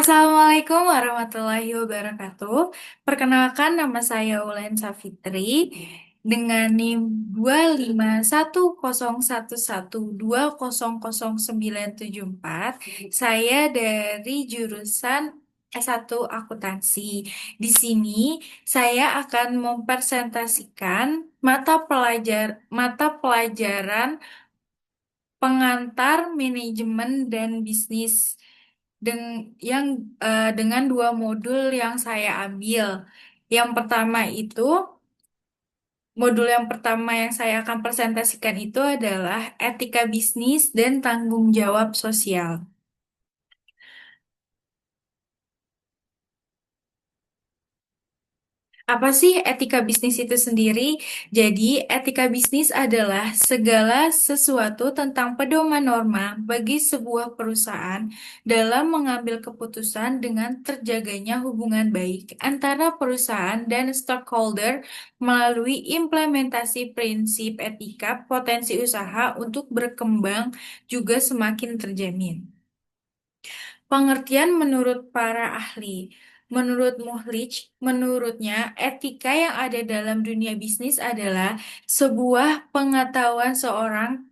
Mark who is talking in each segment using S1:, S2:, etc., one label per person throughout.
S1: Assalamualaikum warahmatullahi wabarakatuh. Perkenalkan nama saya Ulen Safitri dengan NIM 2511112000974. Saya dari jurusan S1 Akuntansi. Di sini saya akan mempresentasikan mata pelajaran pengantar manajemen dan bisnis dengan dua modul yang saya ambil. Yang pertama itu, modul yang pertama yang saya akan presentasikan itu adalah etika bisnis dan tanggung jawab sosial. Apa sih etika bisnis itu sendiri? Jadi, etika bisnis adalah segala sesuatu tentang pedoman norma bagi sebuah perusahaan dalam mengambil keputusan dengan terjaganya hubungan baik antara perusahaan dan stakeholder melalui implementasi prinsip etika, potensi usaha untuk berkembang juga semakin terjamin. Pengertian menurut para ahli. Menurut menurutnya etika yang ada dalam dunia bisnis adalah sebuah pengetahuan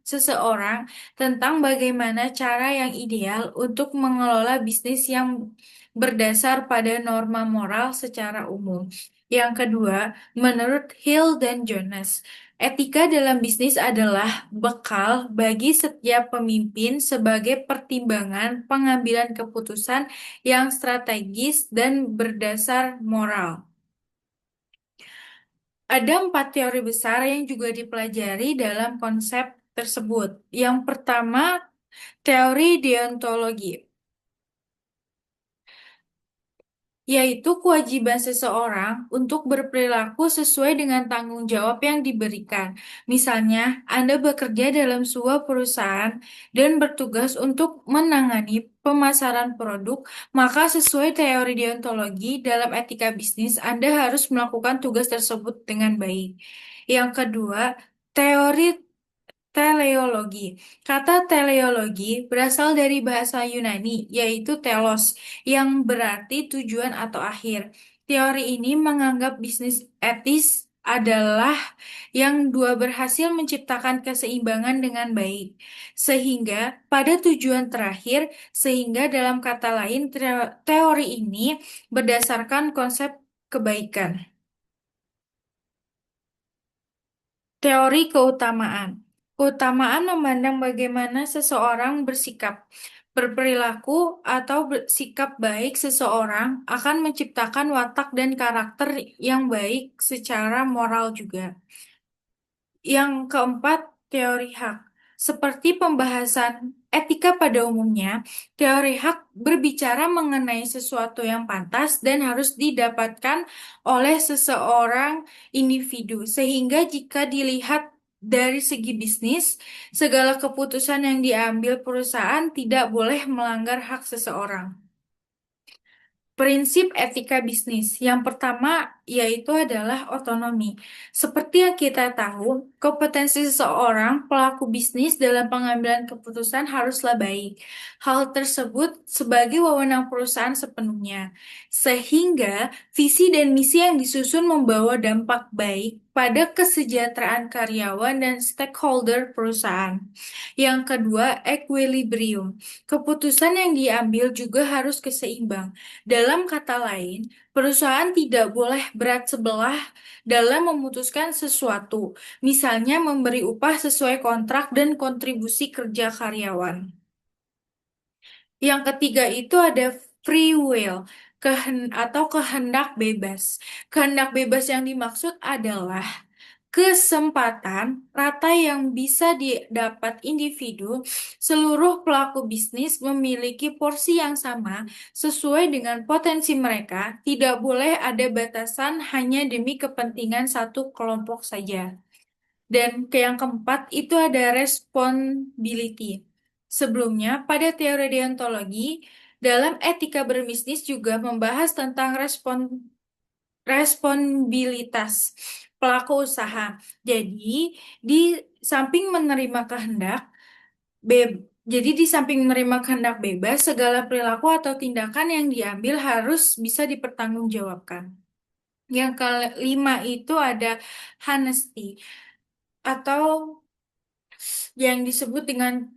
S1: seseorang tentang bagaimana cara yang ideal untuk mengelola bisnis yang berdasar pada norma moral secara umum. Yang kedua, menurut Hill dan Jonas, etika dalam bisnis adalah bekal bagi setiap pemimpin sebagai pertimbangan pengambilan keputusan yang strategis dan berdasar moral. Ada empat teori besar yang juga dipelajari dalam konsep tersebut. Yang pertama, teori deontologi, yaitu kewajiban seseorang untuk berperilaku sesuai dengan tanggung jawab yang diberikan. Misalnya, Anda bekerja dalam sebuah perusahaan dan bertugas untuk menangani pemasaran produk, maka sesuai teori deontologi dalam etika bisnis, Anda harus melakukan tugas tersebut dengan baik. Yang kedua, teori teleologi. Kata teleologi berasal dari bahasa Yunani, yaitu telos, yang berarti tujuan atau akhir. Teori ini menganggap bisnis etis adalah yang dua berhasil menciptakan keseimbangan dengan baik. Sehingga pada tujuan terakhir, sehingga dalam kata lain, teori ini berdasarkan konsep kebaikan. Teori keutamaan. Keutamaan memandang bagaimana seseorang bersikap, berperilaku, atau bersikap baik seseorang akan menciptakan watak dan karakter yang baik secara moral juga. Yang keempat, teori hak. Seperti pembahasan etika pada umumnya, teori hak berbicara mengenai sesuatu yang pantas dan harus didapatkan oleh seseorang individu. Sehingga jika dilihat dari segi bisnis, segala keputusan yang diambil perusahaan tidak boleh melanggar hak seseorang. Prinsip etika bisnis. Yang pertama yaitu adalah otonomi. Seperti yang kita tahu, kompetensi seseorang pelaku bisnis dalam pengambilan keputusan haruslah baik. Hal tersebut sebagai wewenang perusahaan sepenuhnya. Sehingga visi dan misi yang disusun membawa dampak baik pada kesejahteraan karyawan dan stakeholder perusahaan. Yang kedua, equilibrium. Keputusan yang diambil juga harus keseimbang. Dalam kata lain, perusahaan tidak boleh berat sebelah dalam memutuskan sesuatu, misalnya memberi upah sesuai kontrak dan kontribusi kerja karyawan. Yang ketiga itu ada free will, atau kehendak bebas. Kehendak bebas yang dimaksud adalah kesempatan rata yang bisa didapat individu, seluruh pelaku bisnis memiliki porsi yang sama sesuai dengan potensi mereka, tidak boleh ada batasan hanya demi kepentingan satu kelompok saja. Dan yang keempat itu ada responsibility. Sebelumnya, pada teori deontologi, dalam etika berbisnis juga membahas tentang responsibilitas pelaku usaha. Jadi, di samping menerima kehendak Jadi di samping menerima kehendak bebas, segala perilaku atau tindakan yang diambil harus bisa dipertanggungjawabkan. Yang kelima itu ada honesty atau yang disebut dengan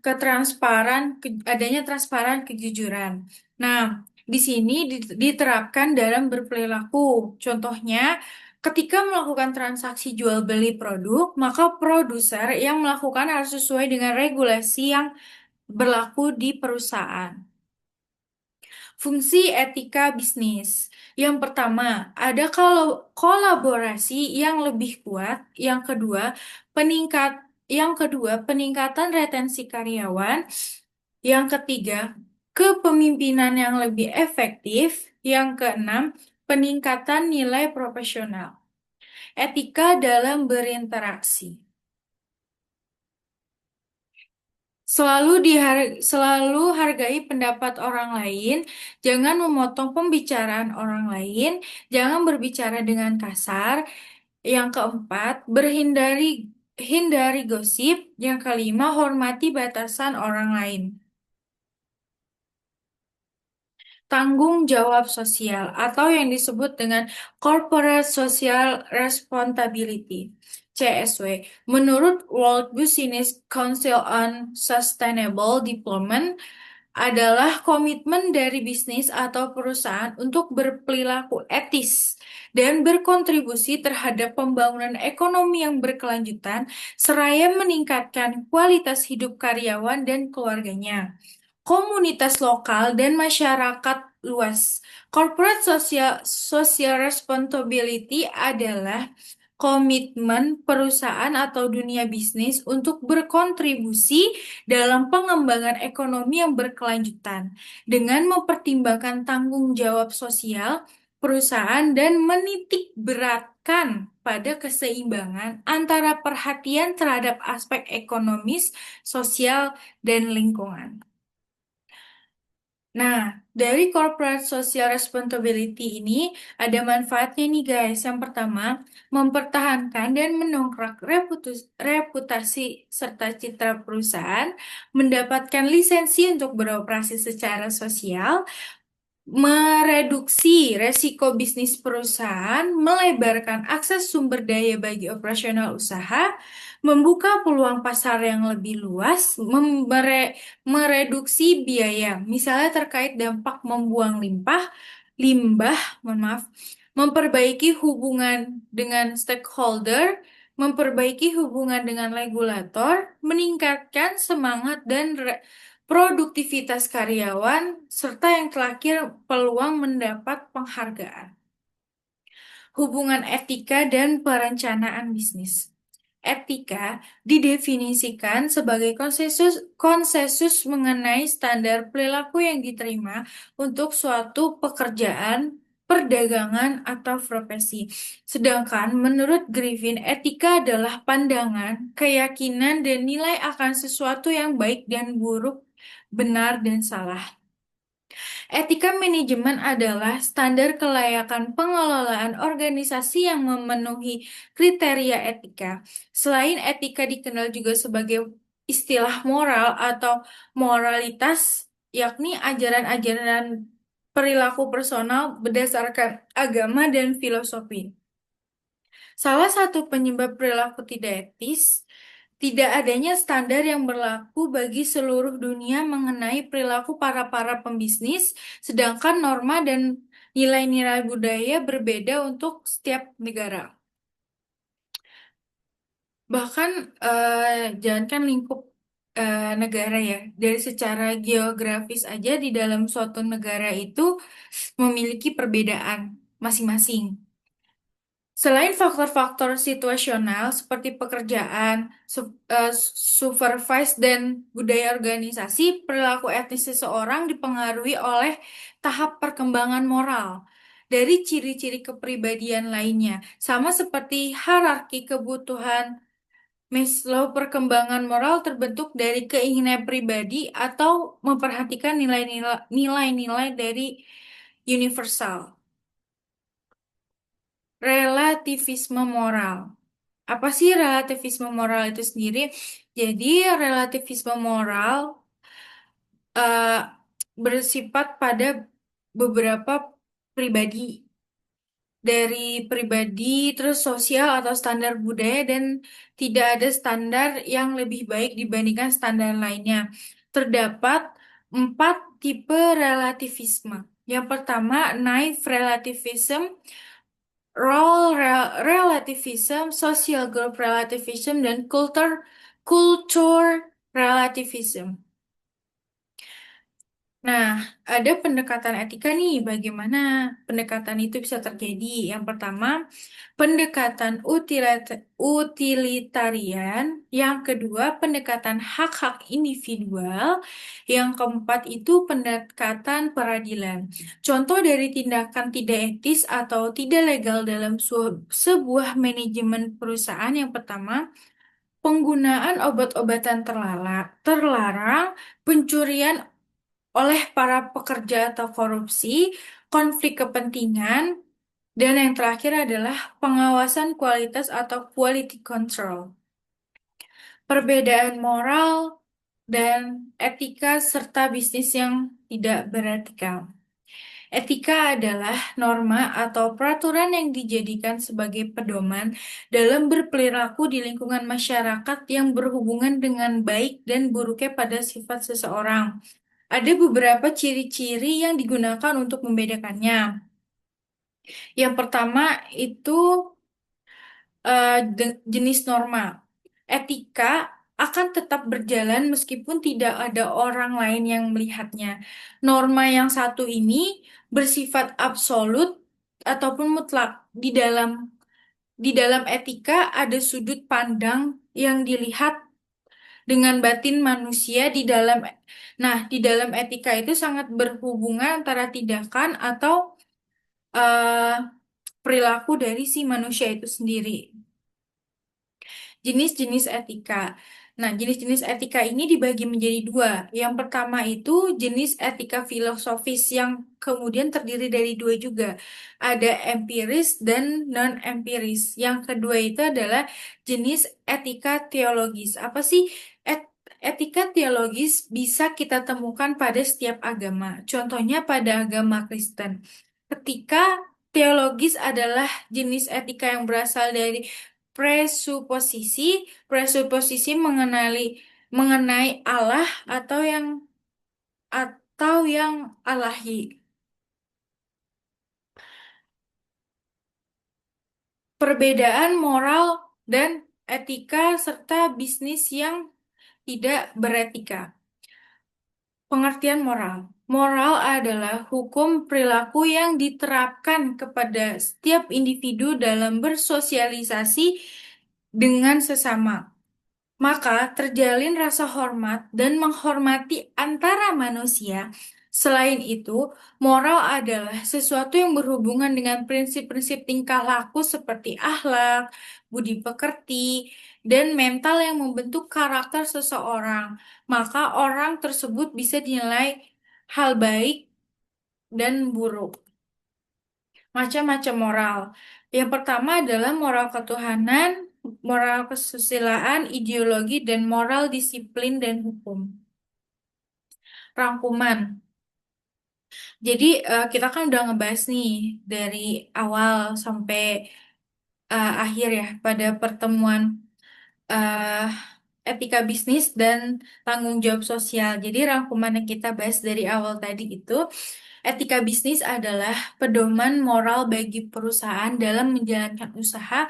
S1: adanya transparan kejujuran. Nah, di sini diterapkan dalam berperilaku. Contohnya, ketika melakukan transaksi jual beli produk, maka produser yang melakukan harus sesuai dengan regulasi yang berlaku di perusahaan. Fungsi etika bisnis. Yang pertama, ada kalau kolaborasi yang lebih kuat. Yang kedua, peningkatan retensi karyawan. Yang ketiga, kepemimpinan yang lebih efektif. Yang keenam, peningkatan nilai profesional. Etika dalam berinteraksi. Selalu hargai pendapat orang lain, jangan memotong pembicaraan orang lain, jangan berbicara dengan kasar. Yang keempat, hindari gosip. Yang kelima, hormati batasan orang lain. Tanggung jawab sosial atau yang disebut dengan Corporate Social Responsibility. CSW. Menurut World Business Council on Sustainable Development, adalah komitmen dari bisnis atau perusahaan untuk berperilaku etis dan berkontribusi terhadap pembangunan ekonomi yang berkelanjutan, seraya meningkatkan kualitas hidup karyawan dan keluarganya, komunitas lokal, dan masyarakat luas. Corporate Social Responsibility adalah komitmen perusahaan atau dunia bisnis untuk berkontribusi dalam pengembangan ekonomi yang berkelanjutan dengan mempertimbangkan tanggung jawab sosial perusahaan dan menitik beratkan pada keseimbangan antara perhatian terhadap aspek ekonomis, sosial, dan lingkungan. Nah, dari corporate social responsibility ini ada manfaatnya nih guys. Yang pertama, mempertahankan dan mendongkrak reputasi serta citra perusahaan, mendapatkan lisensi untuk beroperasi secara sosial, mereduksi resiko bisnis perusahaan, melebarkan akses sumber daya bagi operasional usaha, membuka peluang pasar yang lebih luas, mereduksi biaya, misalnya terkait dampak membuang limbah, mohon maaf, memperbaiki hubungan dengan stakeholder, memperbaiki hubungan dengan regulator, meningkatkan semangat dan produktivitas karyawan, serta yang terakhir peluang mendapat penghargaan. Hubungan etika dan perencanaan bisnis. Etika didefinisikan sebagai konsensus mengenai standar perilaku yang diterima untuk suatu pekerjaan, perdagangan, atau profesi. Sedangkan menurut Griffin, etika adalah pandangan, keyakinan, dan nilai akan sesuatu yang baik dan buruk, benar dan salah. Etika manajemen adalah standar kelayakan pengelolaan organisasi yang memenuhi kriteria etika. Selain etika dikenal juga sebagai istilah moral atau moralitas, yakni ajaran-ajaran perilaku personal berdasarkan agama dan filosofi. Salah satu penyebab perilaku tidak etis tidak adanya standar yang berlaku bagi seluruh dunia mengenai perilaku para pembisnis, sedangkan norma dan nilai-nilai budaya berbeda untuk setiap negara. Bahkan jangankan lingkup negara ya, dari secara geografis aja di dalam suatu negara itu memiliki perbedaan masing-masing. Selain faktor-faktor situasional seperti pekerjaan, supervise, dan budaya organisasi, perilaku etnis seseorang dipengaruhi oleh tahap perkembangan moral dari ciri-ciri kepribadian lainnya. Sama seperti hierarki kebutuhan Maslow, perkembangan moral terbentuk dari keinginan pribadi atau memperhatikan nilai-nilai dari universal. Relativisme moral. Apa sih relativisme moral itu sendiri? Jadi, relativisme moral eh, bersifat pada beberapa pribadi, dari pribadi, terus sosial atau standar budaya, dan tidak ada standar yang lebih baik dibandingkan standar lainnya. Terdapat 4 tipe relativisme. Yang pertama, naive relativism, relativism, social group relativism, dan culture relativism. Nah, ada pendekatan etika nih, bagaimana pendekatan itu bisa terjadi. Yang pertama, pendekatan utilitarian. Yang kedua, pendekatan hak-hak individual. Yang keempat itu pendekatan peradilan. Contoh dari tindakan tidak etis atau tidak legal dalam sebuah manajemen perusahaan. Yang pertama, penggunaan obat-obatan terlarang, pencurian oleh para pekerja atau korupsi, konflik kepentingan, dan yang terakhir adalah pengawasan kualitas atau quality control. Perbedaan moral dan etika serta bisnis yang tidak beretika. Etika adalah norma atau peraturan yang dijadikan sebagai pedoman dalam berperilaku di lingkungan masyarakat yang berhubungan dengan baik dan buruknya pada sifat seseorang. Ada beberapa ciri-ciri yang digunakan untuk membedakannya. Yang pertama itu jenis norma. Etika akan tetap berjalan meskipun tidak ada orang lain yang melihatnya. Norma yang satu ini bersifat absolut ataupun mutlak. Di dalam etika ada sudut pandang yang dilihat dengan batin manusia di dalam. Nah, di dalam etika itu sangat berhubungan antara tindakan atau eh, perilaku dari si manusia itu sendiri. Jenis-jenis etika. Nah, jenis-jenis etika ini dibagi menjadi dua. Yang pertama itu jenis etika filosofis yang kemudian terdiri dari dua juga. Ada empiris dan non-empiris. Yang kedua itu adalah jenis etika teologis. Apa sih etika teologis bisa kita temukan pada setiap agama. Contohnya pada agama Kristen. Ketika teologis adalah jenis etika yang berasal dari presuposisi, presuposisi mengenai Allah atau yang alahi. Perbedaan moral dan etika serta bisnis yang tidak beretika. Pengertian moral. Moral adalah hukum perilaku yang diterapkan kepada setiap individu dalam bersosialisasi dengan sesama. Maka terjalin rasa hormat dan menghormati antara manusia. Selain itu, moral adalah sesuatu yang berhubungan dengan prinsip-prinsip tingkah laku seperti akhlak, budi pekerti, dan mental yang membentuk karakter seseorang. Maka orang tersebut bisa dinilai hal baik dan buruk. Macam-macam moral. Yang pertama adalah moral ketuhanan, moral kesusilaan, ideologi, dan moral disiplin dan hukum. Rangkuman. Jadi kita kan udah ngebahas nih dari awal sampai akhir ya pada pertemuan eh, etika bisnis dan tanggung jawab sosial. Jadi rangkuman yang kita bahas dari awal tadi itu, etika bisnis adalah pedoman moral bagi perusahaan dalam menjalankan usaha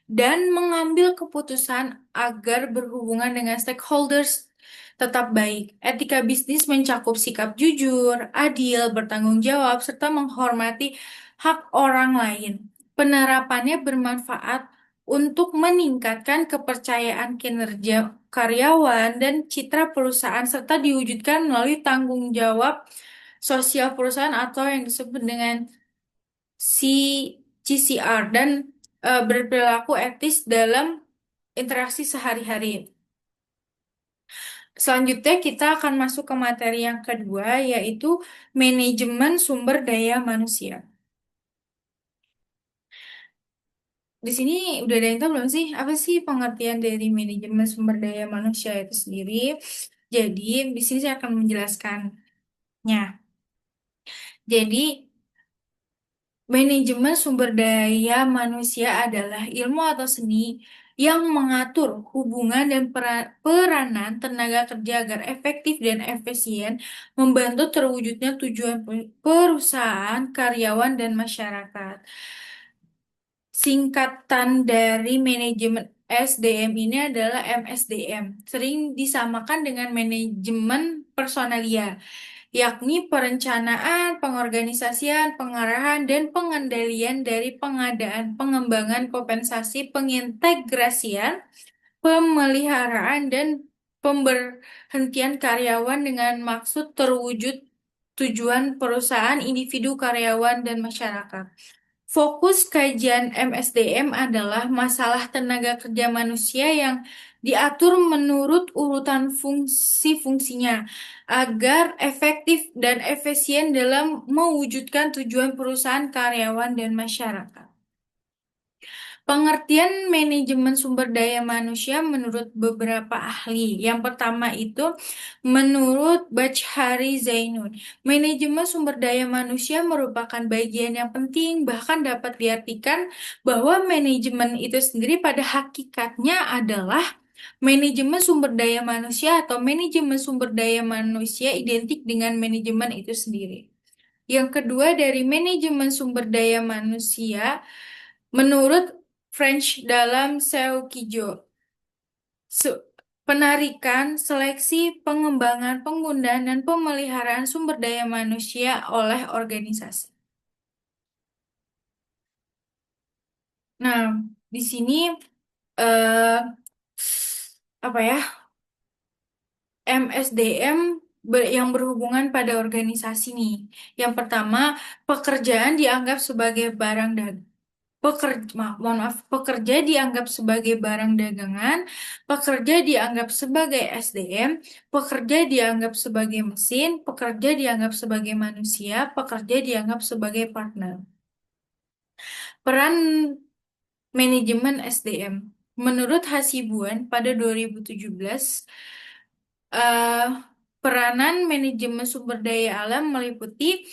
S1: dan mengambil keputusan agar berhubungan dengan stakeholders tetap baik. Etika bisnis mencakup sikap jujur, adil, bertanggung jawab, serta menghormati hak orang lain. Penerapannya bermanfaat untuk meningkatkan kepercayaan kinerja karyawan dan citra perusahaan serta diwujudkan melalui tanggung jawab sosial perusahaan atau yang disebut dengan CCR dan berperilaku etis dalam interaksi sehari-hari. Selanjutnya kita akan masuk ke materi yang kedua yaitu manajemen sumber daya manusia. Di sini udah ada yang tahu belum sih apa sih pengertian dari manajemen sumber daya manusia itu sendiri? Jadi, di sini saya akan menjelaskannya. Jadi, manajemen sumber daya manusia adalah ilmu atau seni yang mengatur hubungan dan peranan tenaga kerja agar efektif dan efisien, membantu terwujudnya tujuan perusahaan, karyawan, dan masyarakat. Singkatan dari manajemen SDM ini adalah MSDM, sering disamakan dengan manajemen personalia, yakni perencanaan, pengorganisasian, pengarahan, dan pengendalian dari pengadaan, pengembangan, kompensasi, pengintegrasian, pemeliharaan, dan pemberhentian karyawan dengan maksud terwujud tujuan perusahaan, individu, karyawan, dan masyarakat. Fokus kajian MSDM adalah masalah tenaga kerja manusia yang diatur menurut urutan fungsi-fungsinya agar efektif dan efisien dalam mewujudkan tujuan perusahaan, karyawan, dan masyarakat. Pengertian manajemen sumber daya manusia menurut beberapa ahli. Yang pertama itu menurut Bachari Zainun, manajemen sumber daya manusia merupakan bagian yang penting, bahkan dapat diartikan bahwa manajemen itu sendiri pada hakikatnya adalah manajemen sumber daya manusia atau manajemen sumber daya manusia identik dengan manajemen itu sendiri. Yang kedua dari manajemen sumber daya manusia menurut French dalam Seukijo, penarikan, seleksi, pengembangan, penggunaan, dan pemeliharaan sumber daya manusia oleh organisasi. Nah, di sini eh, apa ya, MSDM yang berhubungan pada organisasi nih. Yang pertama, pekerjaan dianggap sebagai barang dagang. Pekerja dianggap sebagai barang dagangan, pekerja dianggap sebagai SDM, pekerja dianggap sebagai mesin, pekerja dianggap sebagai manusia, pekerja dianggap sebagai partner. Peran manajemen SDM. Menurut Hasibuan pada 2017, eh, peranan manajemen sumber daya alam meliputi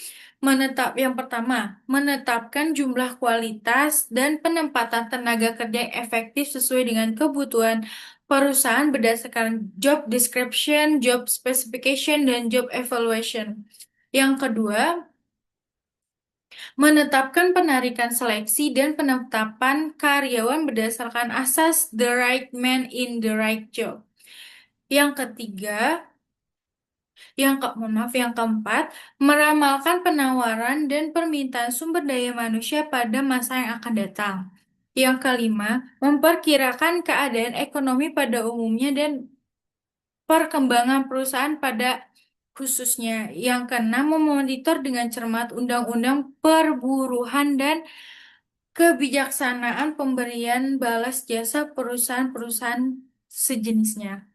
S1: yang pertama, menetapkan jumlah kualitas dan penempatan tenaga kerja yang efektif sesuai dengan kebutuhan perusahaan berdasarkan job description, job specification, dan job evaluation. Yang kedua, menetapkan penarikan seleksi dan penetapan karyawan berdasarkan asas the right man in the right job. Yang ketiga, yang keempat, meramalkan penawaran dan permintaan sumber daya manusia pada masa yang akan datang. Yang kelima, memperkirakan keadaan ekonomi pada umumnya dan perkembangan perusahaan pada khususnya. Yang keenam, memonitor dengan cermat undang-undang perburuhan dan kebijaksanaan pemberian balas jasa perusahaan-perusahaan sejenisnya.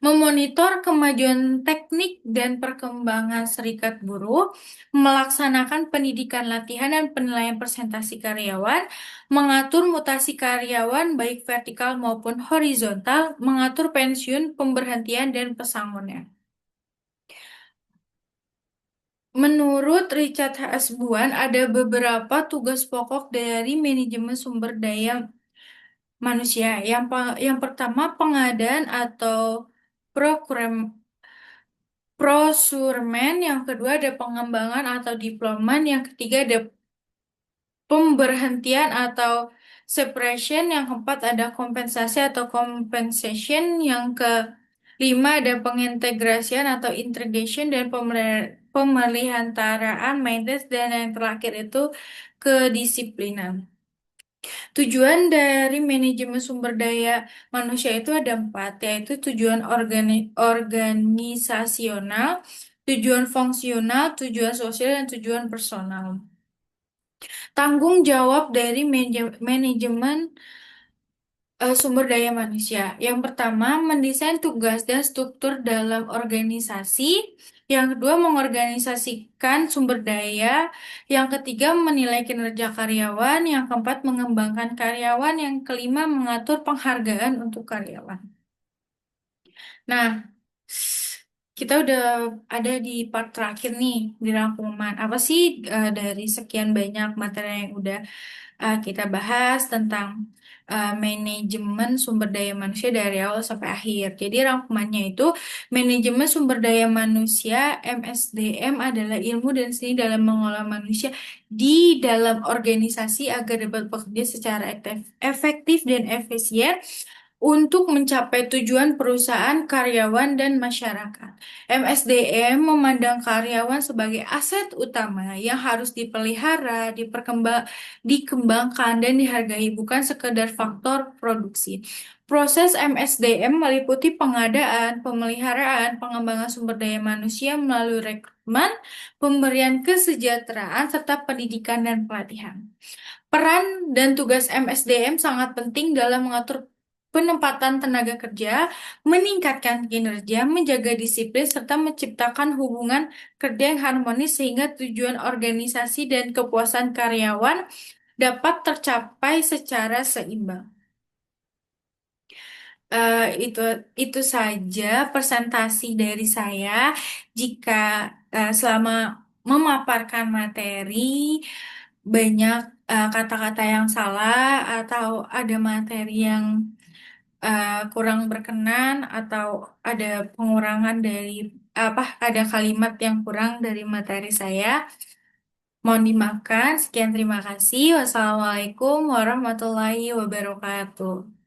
S1: Memonitor kemajuan teknik dan perkembangan serikat buruh, melaksanakan pendidikan latihan dan penilaian presentasi karyawan, mengatur mutasi karyawan baik vertikal maupun horizontal, mengatur pensiun, pemberhentian, dan pesangonnya. Menurut Richard Hasbuan, ada beberapa tugas pokok dari manajemen sumber daya manusia. Yang pertama, pengadaan atau prosumen, yang kedua ada pengembangan atau diploman, yang ketiga ada pemberhentian atau separation, yang keempat ada kompensasi atau compensation, yang kelima ada pengintegrasian atau integration dan pemeliharaan maintenance, dan yang terakhir itu kedisiplinan. Tujuan dari manajemen sumber daya manusia itu ada empat, yaitu tujuan organisasional, tujuan fungsional, tujuan sosial, dan tujuan personal. Tanggung jawab dari manajemen sumber daya manusia. Yang pertama, mendesain tugas dan struktur dalam organisasi. Yang kedua, mengorganisasikan sumber daya. Yang ketiga, menilai kinerja karyawan. Yang keempat, mengembangkan karyawan. Yang kelima, mengatur penghargaan untuk karyawan. Nah, Kita udah ada di part terakhir nih di rangkuman. Apa sih dari sekian banyak materi yang udah kita bahas tentang manajemen sumber daya manusia dari awal sampai akhir. Jadi rangkumannya itu manajemen sumber daya manusia MSDM adalah ilmu dan seni dalam mengolah manusia di dalam organisasi agar dapat bekerja secara efektif dan efisien untuk mencapai tujuan perusahaan, karyawan, dan masyarakat. MSDM memandang karyawan sebagai aset utama yang harus dipelihara, dikembangkan, dan dihargai, bukan sekedar faktor produksi. Proses MSDM meliputi pengadaan, pemeliharaan, pengembangan sumber daya manusia melalui rekrutmen, pemberian kesejahteraan, serta pendidikan dan pelatihan. Peran dan tugas MSDM sangat penting dalam mengatur penempatan tenaga kerja, meningkatkan kinerja, menjaga disiplin, serta menciptakan hubungan kerja yang harmonis sehingga tujuan organisasi dan kepuasan karyawan dapat tercapai secara seimbang. Itu saja presentasi dari saya. Jika selama memaparkan materi banyak kata-kata yang salah atau ada materi yang kurang berkenan atau ada pengurangan dari ada kalimat yang kurang dari materi saya, mohon dimaafkan. Sekian, terima kasih. Wassalamualaikum warahmatullahi wabarakatuh.